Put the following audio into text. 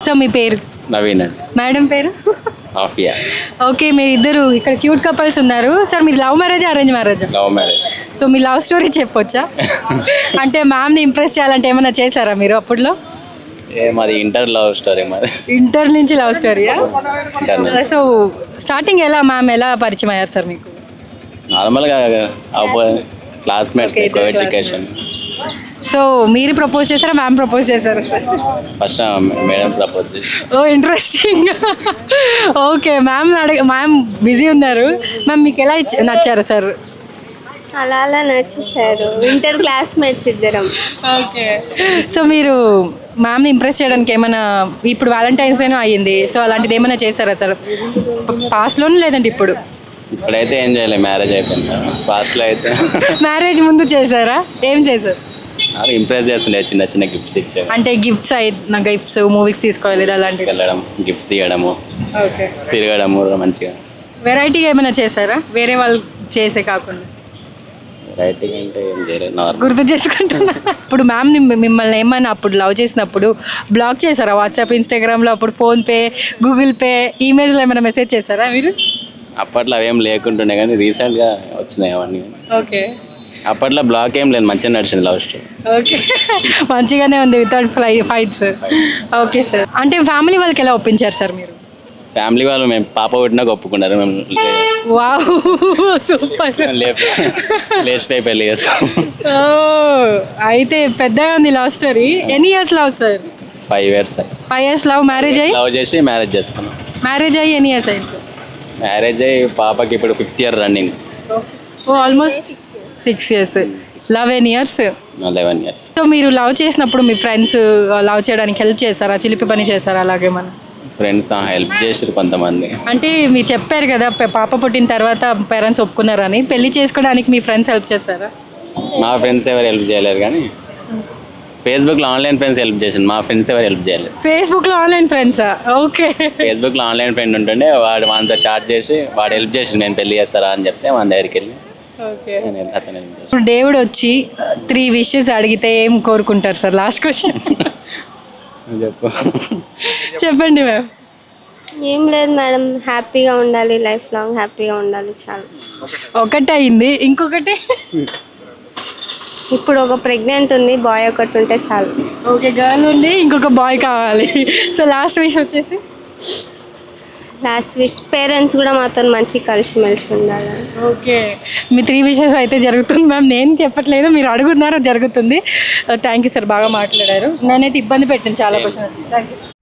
So మీ పేరు? Naveen. Madam పేరు? Aafiya. Okay, మీరు ఇద్దరు ఇక్కడ క్యూట్ కపుల్స్ ఉన్నారు. సార్ మీరు love marriage arrange marriage? Love marriage. So మీ లవ్ స్టోరీ చెప్పొచ్చా? అంటే మ్యామ్ని ఇంప్రెస్ చేయాలంటే ఏమైనా చేశారా మీరు అప్పట్లో? మాది ఇంటర్ లవ్ స్టోరీ. మాది ఇంటర్ నుంచి లవ్ స్టోరీయా? సో స్టార్టింగ్ ఎలా మ్యామ్ ఎలా పరిచయం అయ్యారు సార్ మీకు? నార్మల్గా క్లాస్మేట్స్, కో ఎడ్యుకేషన్. సో మీరు ప్రపోజ్ చేశారా మ్యామ్ ప్రపోజ్ చేశారు? ఫస్ట్ మేడం ప్రపోజ్ చేసి. ఓ ఇంట్రెస్టింగ్. ఓకే, మ్యామ్ బిజీ ఉన్నారు. మ్యామ్ మీకు ఎలా నచ్చారు సార్? అలా అలా నచ్చేసారు, ఇంటర్ క్లాస్మేట్స్ ఇద్దరం. ఓకే, సో మీరు మ్యామ్ని ఇంప్రెస్ చేయడానికి ఏమైనా ఇప్పుడు వ్యాలంటైన్స్ డేనో అయ్యింది, సో అలాంటిది ఏమైనా చేశారా సార్ పాస్ట్లోనే లేదంటే ఇప్పుడు? ఇప్పుడైతే ఏం చేయలేదు, మ్యారేజ్ అయిపోయింది. ఫాస్ట్లో అయితే మ్యారేజ్ ముందు చేశారా? ఏం చేశారు? ఇంప్రెస్ చేస్తుండే, చిన్న చిన్న గిఫ్ట్స్ ఇచ్చేవి. అంటే గిఫ్ట్స్ మూవీస్ తీసుకోవాలి అలాంటివి? వెళ్ళడం, గిఫ్ట్స్ ఇవ్వడము, ఓకే, తిరగడము మంచిగా. వెరైటీగా ఏమైనా చేశారా వేరే వాళ్ళు చేసే కాకుండా? వెరైటీ అంటే ఏం చేయలేదు, నార్మల్. గుర్తు చేసుకుంటున్నా. ఇప్పుడు మ్యామ్ని మిమ్మల్ని ఏమైనా అప్పుడు లవ్ చేసినప్పుడు బ్లాక్ చేశారా వాట్సాప్, ఇన్స్టాగ్రామ్లో? అప్పుడు ఫోన్పే, గూగుల్ పే, ఈమెయిల్స్లో ఏమైనా మెసేజ్ చేశారా మీరు? అప్పట్లో అవేం లేకుంటుండే కానీ రీసెంట్గా వచ్చినాయి అవన్నీ. ఓకే, అప్పట్లో బ్లాక్ ఏం లేదు, మంచిగా నడిచింది లవ్ స్టోరీ. ఓకే, మంచిగానే ఉంది వితౌట్ ఫైట్స్. ఓకే సార్, అంటే ఫ్యామిలీ వాళ్ళకి ఎలా ఒప్పించారు సార్ మీరు? ఫ్యామిలీ వాళ్ళు మేము పాప పుట్టినాక ఒప్పుకున్నారు. మేము వావ్, సూపర్. లేచిపోయి పెళ్ళి చేస్తాం. అయితే పెద్దగా ఉంది లవ్ స్టోరీ. ఎన్ని years love sir? 5 years. 5 years love. Marriage అయ్యి? లవ్ చేసి మ్యారేజ్ చేస్తున్నాం. మ్యారేజ్ అయ్యి ఎన్ని ఇయర్స్ అయింది? మ్యారేజ్ అయ్యి పాపకి ఇప్పుడు 5th year రన్నింగ్. ఓ ఆల్మోస్ట్ 6 years. లవ్ ఎన్ని ఇయర్స్? 11 years. సో మీరు లవ్ చేసినప్పుడు మీ ఫ్రెండ్స్ లవ్ చేయడానికి హెల్ప్ చేస్తారా? చిలిపి పని చేస్తారా అలాగేమన్నా? ఫ్రెండ్స్ హెల్ప్ చేసారు కొంతమంది. అంటే మీరు చెప్పారు కదా పాప పుట్టిన తర్వాత పేరెంట్స్ ఒప్పుకున్నారని, పెళ్లి చేసుకోవడానికి మీ ఫ్రెండ్స్ హెల్ప్ చేస్తారా? మా ఫ్రెండ్స్ ఎవరు హెల్ప్ చేయలేరు కానీ ఫేస్బుక్లో ఆన్లైన్ ఫ్రెండ్స్ హెల్ప్ చేసాను. మా ఫ్రెండ్స్ ఎవరు హెల్ప్ చేయలేదు. ఫేస్బుక్లో ఆన్లైన్ ఫ్రెండ్సా? ఓకే. ఫేస్బుక్లో ఆన్లైన్ ఫ్రెండ్ ఉంటుండే, వాడితో చాట్ చేసి వాడు హెల్ప్ చేసి నేను పెళ్లి చేస్తారా అని చెప్తే మన దగ్గరికి వెళ్ళి అతను హెల్ప్ చేసి. ఇప్పుడు దేవుడు వచ్చి 3 wishes అడిగితే ఏం కోరుకుంటారు సార్? లాస్ట్ క్వశ్చన్ చెప్పు. చెప్పండి మ్యామ్. ఏం లేదు మేడం, హ్యాపీగా ఉండాలి, లైఫ్ లాంగ్ హ్యాపీగా ఉండాలి చాలు. ఒకటి అయింది, ఇంకొకటి ఇప్పుడు ఒక ప్రెగ్నెంట్ ఉంది, బాయ్ ఒకటి ఉంటే చాలు. ఓకే, గర్ల్ ఉంది, ఇంకొక బాయ్ కావాలి. సో లాస్ట్ విష్ వచ్చేసి? లాస్ట్ విష్ పేరెంట్స్ కూడా మాతో మంచి కలిసిమెలిసి ఉండాలి. ఓకే, మీ 3 wishes అయితే జరుగుతుంది మ్యామ్. నేను చెప్పట్లేదు, మీరు అడుగుతున్నారు, జరుగుతుంది. థ్యాంక్ యూ సార్, బాగా మాట్లాడారు. నేనైతే ఇబ్బంది పెట్టాను చాలా క్వశ్చన్. Thank you.